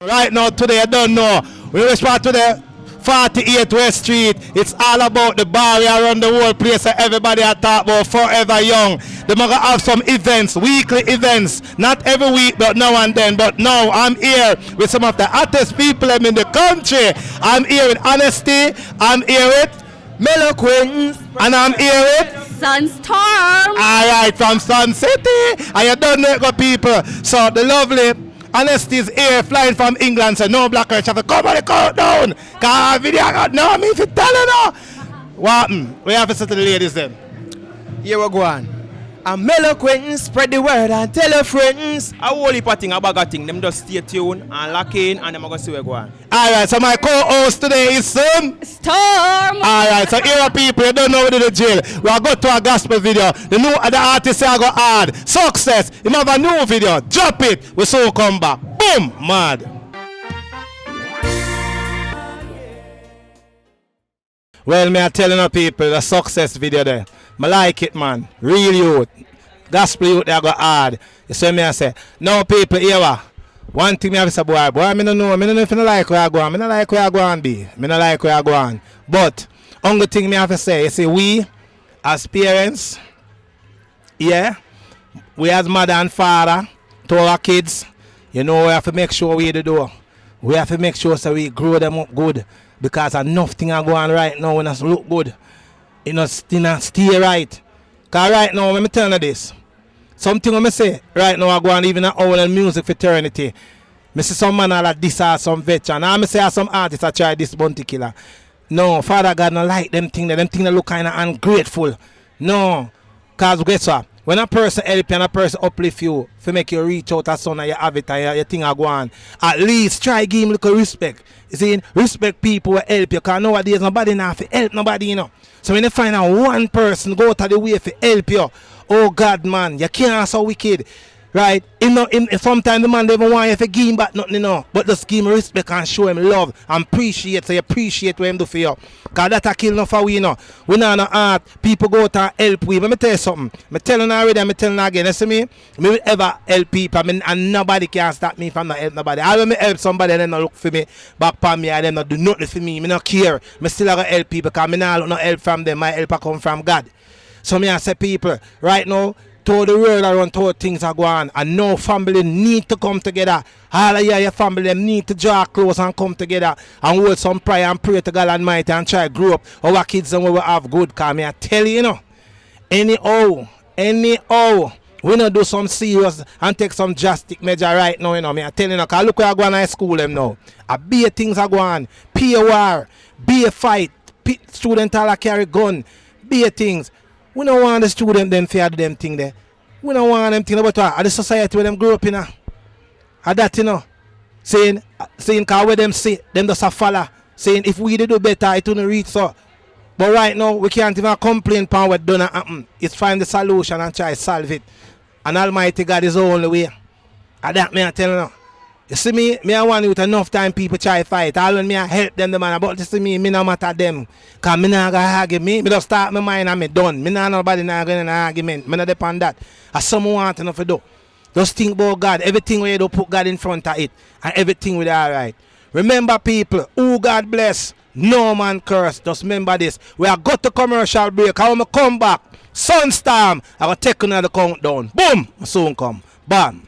Right now, today, I don't know. We respond to the 48 West Street. It's all about the bar around the whole place. So everybody I talk about Forever Young. They're going to have some events, weekly events. Not every week, but now and then. But now I'm here with some of the hottest people in the country. I'm here with Honesty. I'm here with Mellow Queens. And I'm here with Sunstorm. Alright, from Sun City. And you don't know it, people. So the lovely Honesty is here, flying from England, so no black girl have to come on the countdown. Cause video got no me if you tell her no. What? We have to say to the ladies then. Here we go on. I'm Mellow Quentin, spread the word and tell your friends. A whole heap of thing, a bag of thing. Them just stay tuned and lock in and them are going to see where we go on. Alright, so my co-host today is Storm. Alright, so here are people, you don't know what to do jail. We are going to a gospel video. The artists are going to add success. You have a new video, drop it. We soon come back. Boom, mad. Well, me are telling you people, the success video there. I like it, man. Real youth. Gospel youth, they are going to add. You see me, I say, no people here. One thing me have to say, boy, I don't know if you like where I go on. I don't like where I go on, B. I don't like where I go on. But, only thing me have to say, you see, we, as parents, yeah, we as mother and father, to our kids, you know, we have to make sure we do. We have to make sure so we grow them up good. Because enough things are going on right now when it look good. You know, stay right. Because right now, let me tell you this. Something I say, right now I go on even an hour in music fraternity. I see some man like this or some veteran. I say some artists I try this bounty killer. No, Father God don't like them things. Them things that look kind of ungrateful. No. Because guess what? When a person help you and a person uplift you, to make you reach out as son and you have it and your thing are go on, at least try give him a little respect. You see, respect people who help you, because nowadays nobody now to help nobody, you know. So when you find out one person go out of the way to help you, oh God, man, you can't so wicked. Right? Sometimes the man never want you to give him back nothing, you know. But just give him respect and show him love and appreciate. So you appreciate what him do for you. Because that's a kill enough for we, you know. We not no art. People go out and help we. Let me tell you something. I'm telling you already, I'm telling you again. You see me? I will ever help people. And nobody can stop me from not help nobody. I will help somebody and then not look for me back on me and then not do nothing for me. I don't care. I still going to help people because I not look no help from them. My help come from God. So I say people, right now, to the world around how things are going, and no family need to come together. All of your family them need to draw close and come together and hold some prayer and pray to God Almighty and try to grow up our kids and we will have good. Because I tell you, you know, anyhow, we not do some serious and take some drastic measure right now, you know. I tell you, because look where I go on high school them now. A be things are going, be a war, be a fight, student all carry gun, be things. We don't want the student them fear them thing there. We don't want them thing about what? The society where them grow up in. That, you know. Saying cause where them see, them just a follow. Saying if we do better, it will reach so. But right now, we can't even complain upon what done happen. It's find the solution and try to solve it. And Almighty God is the only way. And that me I tell you now. You see me I want you with enough time people try to fight. All when me I help them the man. But you see me no matter them. Because me not going to argue me. Me just start my mind and me done. Me not nobody not going to argument. Me not depend on that. As someone want enough to do. Just think about God. Everything where you do put God in front of it. And everything will be alright. Remember people, who God bless, no man curse. Just remember this. We are got to commercial break. I want to come back. Sunstorm. I will take another countdown. Boom. I soon come. Bam.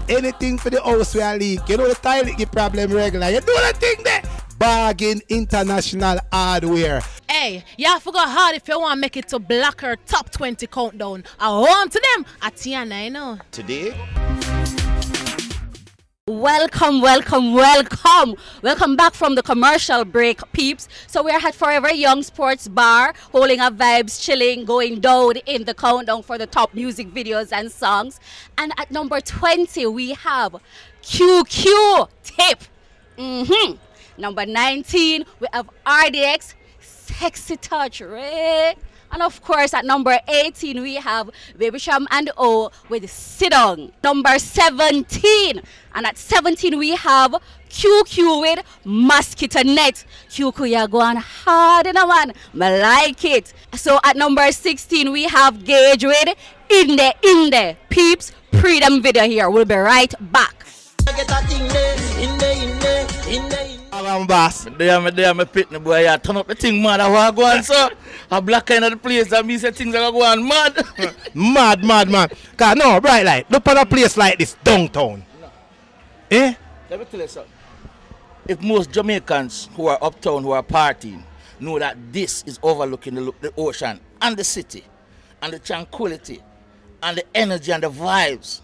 Anything for the house we are leak. You know the toilet give problem regular. You do the thing there. Bargain International Hardware. Hey, you have to go hard if you want to make it to Blacker Top 20 Countdown. I home to them at Tiana, you know. Today? Welcome back from the commercial break, peeps. So we're at Forever Young Sports Bar, holding our vibes, chilling, going down in the countdown for the top music videos and songs. And at number 20, we have QQ Tape. Number 19, we have RDX Sexy Touch. And of course, at number 18, we have Baby Sham and O with Sit Down. Number 17. And at 17, we have QQ with Mosquito Net. QQ, you're going hard in a man. I like it. So at number 16, we have Gage with In the Peeps, pre-them video here. We'll be right back. I'm boss. Me there, pitney boy. Yeah, turn up the thing, man. I want to go on, so a black kind of the place that means that things are going mad. mad, man. Cause no, bright light. Look at a place like this downtown. No. Eh? Let me tell you something. If most Jamaicans who are uptown, who are partying, know that this is overlooking the ocean and the city and the tranquility and the energy and the vibes,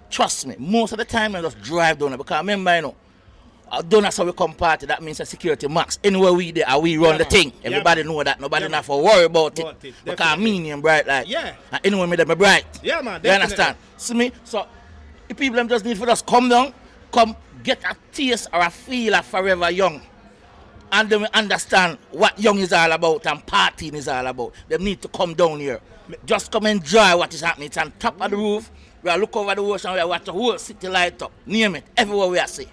trust me, most of the time I just drive down there because remember, you know, don't that's how we come party. That means a security max. Anywhere we there, we run the thing. Everybody know that. Nobody not for worry about it. Because I mean him bright like. Yeah. And anyway, me them bright. Yeah, man. You understand? See me? So, the people them just need for us come down, come get a taste or a feel of forever young. And then we understand what young is all about and partying is all about. They need to come down here. Just come enjoy what is happening. It's on top of the roof. We are look over the ocean. We are watch the whole city light up. Name it. Everywhere we are see.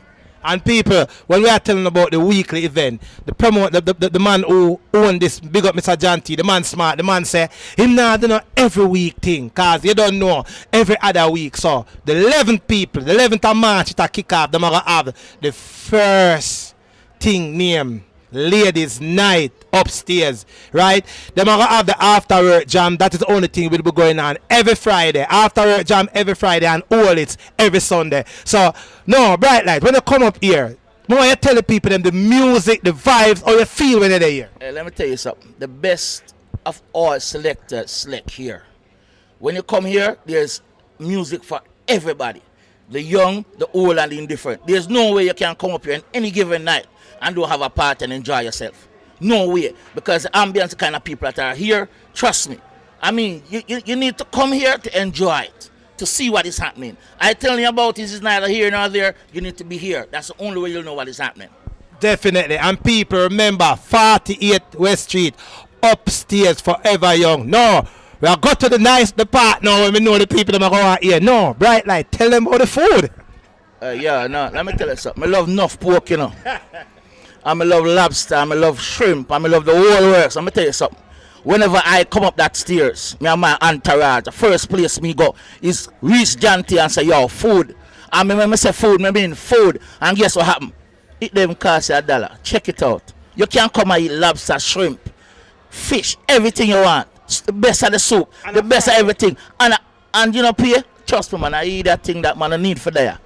And people, when we are telling about the weekly event, the man who owned this, big up Mr. Janty, the man smart, the man say, him now do not every week thing, cause you don't know every other week. So the 11th people, the 11th of March, it a kick off, they're going to have the first thing named Ladies Night upstairs, right? They're going to have the after work jam. That is the only thing will be going on every Friday. After work jam every Friday and all it's every Sunday. So, no, bright light, when you come up here, more you tell the people them the music, the vibes, how you feel when they're here. Hey, let me tell you something. The best of all selectors select here. When you come here, there's music for everybody. The young, the old, and the indifferent. There's no way you can come up here on any given night and don't have a party and enjoy yourself. No way. Because the ambience, the kind of people that are here, trust me. I mean, you need to come here to enjoy it, to see what is happening. I tell you about this is neither here nor there. You need to be here. That's the only way you'll know what is happening. Definitely. And people, remember, 48 West Street, upstairs, forever young. No, we are got to the part now when we know the people that are going here. No, bright light, tell them about the food. Yeah, no, let me tell you something. I love enough pork, you know. I love lobster, I love shrimp, I love the whole works. Let me tell you something. Whenever I come up that stairs, me and my entourage, the first place me go is reach Janty and say, yo, food. And when I say food, I mean food. And guess what happened? It them cost you $1. Check it out. You can come and eat lobster, shrimp, fish, everything you want. It's the best of the soup, and the best of everything. And you know, Pierre, trust me, man, I eat that thing that man I need for there.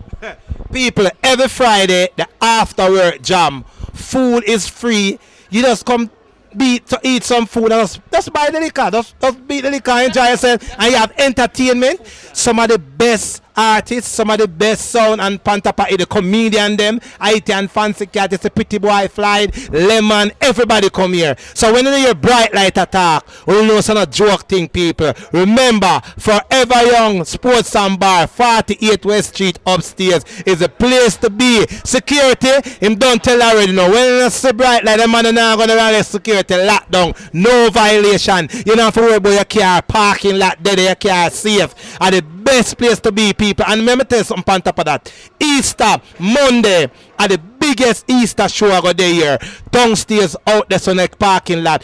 People, every Friday, the after work jam, food is free. You just come to eat some food and just buy the liquor. Just beat the liquor, enjoy yourself, and you have entertainment. Some of the best artists, some of the best sound and Pantapa, the comedian them, IT and Fancy Cat, it's a Pretty Boy, Flight, Lemon, everybody come here. So when you hear Bright Light attack, you know it's not a joke thing, people. Remember, Forever Young Sports and Bar, 48 West Street upstairs is a place to be. Security, him don't tell already now. When you see Bright Light, the man is not going to run security lockdown, no violation. You don't have to worry about your car, parking lot, dead, your car safe. And the best place to be, people. And let me tell you something on top of that. Easter, Monday, are the biggest Easter show I got there here. Downstairs, out there, so next parking lot.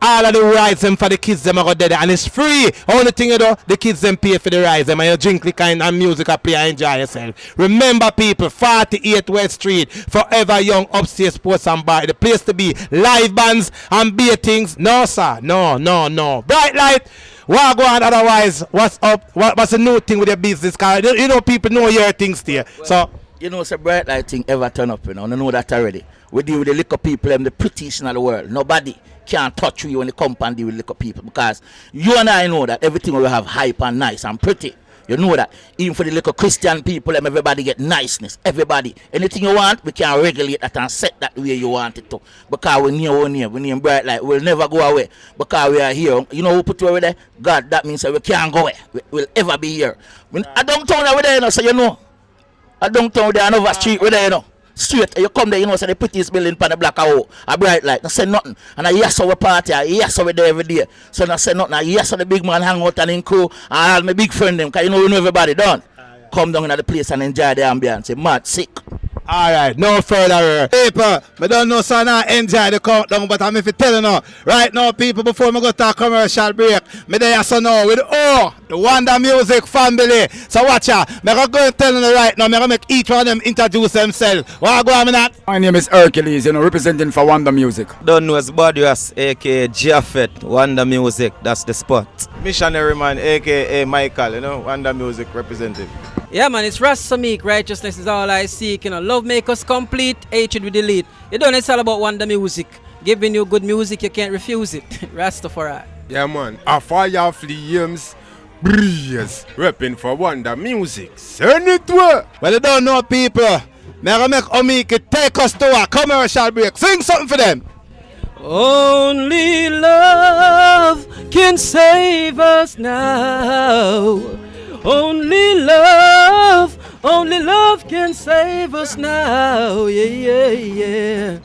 All of the rides them for the kids them I got there. And it's free. Only thing you do, the kids them pay for the rides them. And you drink the kind and music I play and enjoy yourself. Remember, people, 48 West Street, Forever Young Upstairs Sports and Bar. The place to be. Live bands and beer things. No, sir. No. Bright Light. What go on otherwise? What's up? What's the new thing with your business? Cause you know people know your things there. Well, so you know it's a Bright Light thing ever turn up, you know. You know that already. We deal with the liquor people and the prettiest in the world. Nobody can touch you when you come and deal with liquor people because you and I know that everything will have hype and nice and pretty. You know that. Even for the little Christian people, everybody get niceness. Everybody. Anything you want, we can regulate that and set that the way you want it to. Because we near Bright Light. We'll never go away. Because we are here. You know who put you over there? God, that means that we can't go away. We'll ever be here. I don't town over there, you know, so you know. I don't town there, another street over there, you know. Straight, you come there, you know, say the prettiest building pan the black out, a bright light, I say nothing. And I yes our party, I yes our there every day. So I say nothing, I yes the big man hang out and in crew, and all my big friend them, cause you know we know everybody done. Come down in the place and enjoy the ambience. It's mad sick. Alright, no further. People, I don't know so now enjoy the countdown, but I'm if you tell you now. Right now, people, before we go to a commercial break, me there so now with the Wonder Music family. So watch out. I'm going to tell you right now, I'm going to make each one of them introduce themselves. What go on with that? My name is Hercules, representing for Wonder Music. Don't know as Bodias, aka Jaffet, Wonder Music, that's the spot. Missionary Man, aka Michael, Wonder Music representative. Yeah, man, it's Rasamik. Righteousness is all I seek. Love make us complete, hatred we delete. You don't know it's all about Wonder Music. Giving you good music, you can't refuse it. Rastafari. Yeah, man. A fire flames, breeze, repping for Wonder Music. Send it to her. Well, you don't know, people. I'm going to make Omiki take us to a commercial break. Sing something for them. Only love can save us now. Only love can save us now, yeah.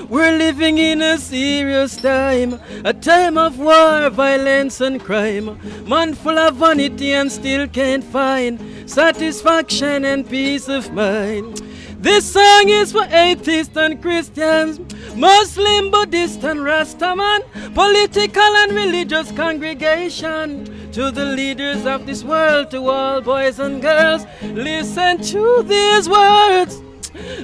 We're living in a serious time, a time of war, violence and crime. Man full of vanity and still can't find satisfaction and peace of mind. This song is for atheists and Christians, Muslim, Buddhist and Rastaman, political and religious congregation. To the leaders of this world, to all boys and girls, listen to these words.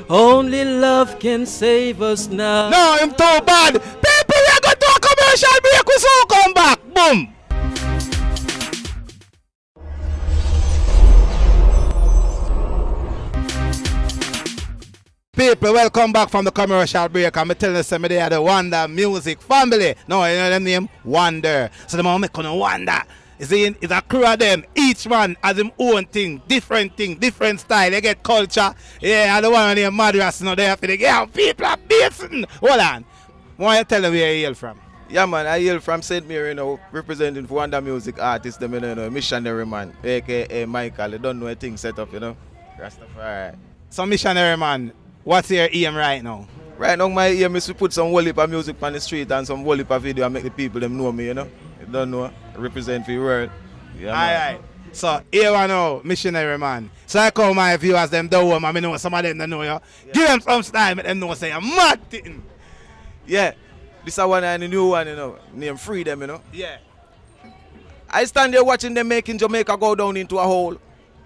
Only love can save us now. No, I'm too bad. People, we are going to a commercial break. We soon come back. Boom. People, welcome back from the commercial break. I'm telling you, somebody they are the Wonder Music family. No, you know them name? Wonder. So the moment make wonder. It's a crew of them. Each one has his own thing, different style. They get culture. Yeah, and the one named Madras, they have to get people are basing. Hold on. Why you tell them where you hail from? Yeah, man, I hail from St. Mary, representing for Wonder Music artists, them, Missionary Man, aka Michael. You don't know a thing set up, Rastafari. So, Missionary Man, what's your aim right now? Right now, my aim is to put some whole heap of music on the street and some whole heap of video and make the people them know me, You don't know, represent for the world. Yeah, alright. So, here I know, Missionary Man. So, I call my viewers, them don't know, I know some of them don't know you. Yeah. Give them some style, make them know, say, I'm mad thing. Yeah, this is one and the new one, named Freedom, Yeah. I stand there watching them making Jamaica go down into a hole.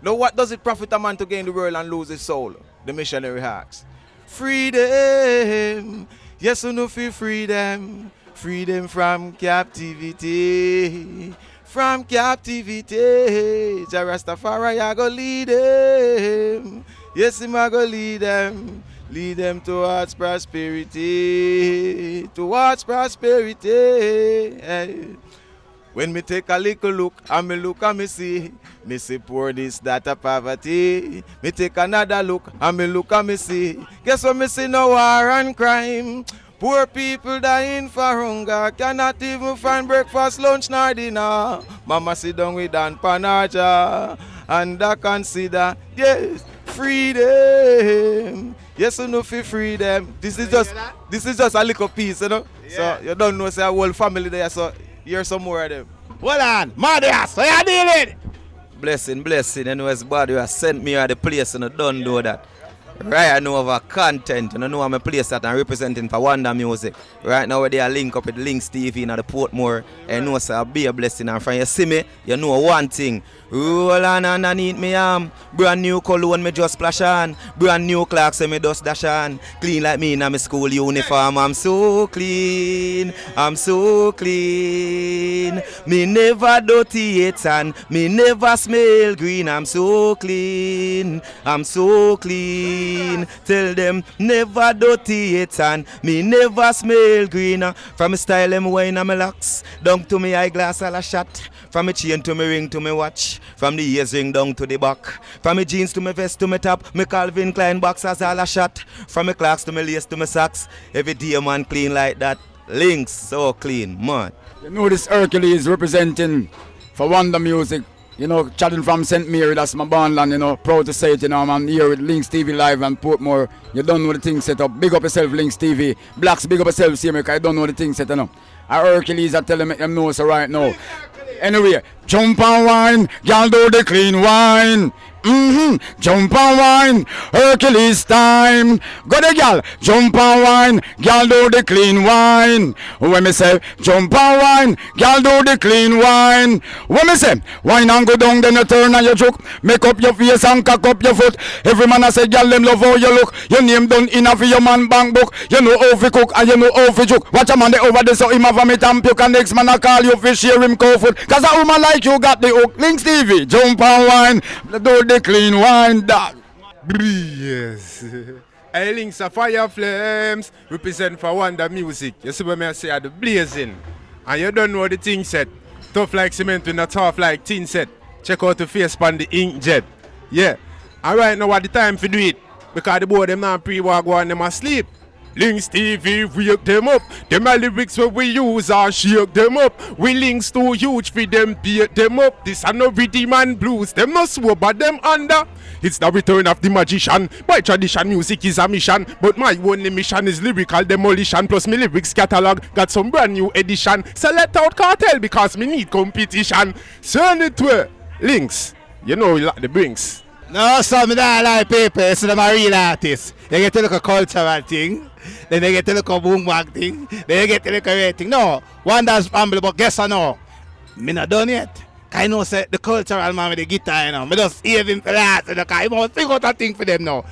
Now, what does it profit a man to gain the world and lose his soul? The missionary asks. Freedom, yes or no for freedom. Freedom from captivity. From captivity. Jah Rastafari I go lead them. Yes, him I go lead them. Lead them towards prosperity. Towards prosperity. Hey. When me take a little look, and me look and me see poorness, that a poverty. Me take another look, and me look and me see. Guess what me see? No war and crime. Poor people dying for hunger, cannot even find breakfast, lunch, nor dinner. Mama sit down with Dan Panaja, and I consider, yes, freedom. Yes, you know, for freedom. This is just a little piece, Yeah. So you don't know, say a whole family there, so here's some more of them. Hold on, Madias, how you dealing? Blessing. As body has sent me at the place and I don't know that. Right, I know over content, and I know I'm a place that I'm representing for Wonder Music. Right now, they are link up with Links TV in the Portmore. And know, so I'll be a blessing. And from you see me, you know one thing. Roll on underneath me arm. Brand new cologne me just splash on. Brand new clocks me just dash on. Clean like me in my school uniform. I'm so clean. Me never dirty it and me never smell green. I'm so clean. Tell them never dirty it and me never smell green. From me style them wine and me locks. Down to me eyeglass all a shot. From me chain to me ring to me watch. From the ears ring down to the back. From me jeans to me vest to me top. Me Calvin Klein boxers all a shot. From me clocks to me lace to me socks. Every day man clean like that. Links so clean, man. You know this Hercules representing for Wonder Music You know, chatting from St. Mary, that's my born land, you know. Proud to say it, you know, I'm here with Links TV Live and Portmore. You don't know the thing set up. Big up yourself, Links TV. Blacks, big up yourself, see me, because I don't know the thing set, you know. I Hercules, I tell them, make them know so right now. Anyway, jump and wine, y'all do the clean wine. Jump and wine, Hercules time. Go the gal, jump and wine, gal do the clean wine. When me say jump and wine, gal do the clean wine. When me say wine and go down, then you turn and you joke. Make up your face and cock up your foot. Every man I say gal them love how you look. Your name done enough for your man bank book. You know how to cook and you know how to joke. Watch a man they over there so him have a meat and puke, and next man I call you for share him cow food. Cause a woman like you got the hook. Links TV, jump and wine, do the clean wine, dog. Yes. Hey, Links are fire flames, represent for Wonder Music. You see what I say at the blazing. And you don't know the thing set. Tough like cement with not tough like tin set. Check out the face on the inkjet. Yeah. And right now what the time for do it. Because the boy them not pre-war go and them asleep. Links TV, wake them up. Them are lyrics where we use and shake them up. We links too huge for them, beat them up. This are no rhythm and blues. Them no swoop but them under. It's the return of the magician. By tradition, music is a mission. But my only mission is lyrical demolition. Plus my lyrics catalog got some brand new edition. Select out cartel because me need competition. Send it to Links. You know you like the brinks. No, some of that like people, so them a real artists. They get to look a cultural thing, then they get to look a boom bag thing, then they get to look a rating. No, Wonder's family, but guess or no? Me not done yet. I know say the cultural man with the guitar, you know. Me just hear him for that, because I want to figure out a thing for them now.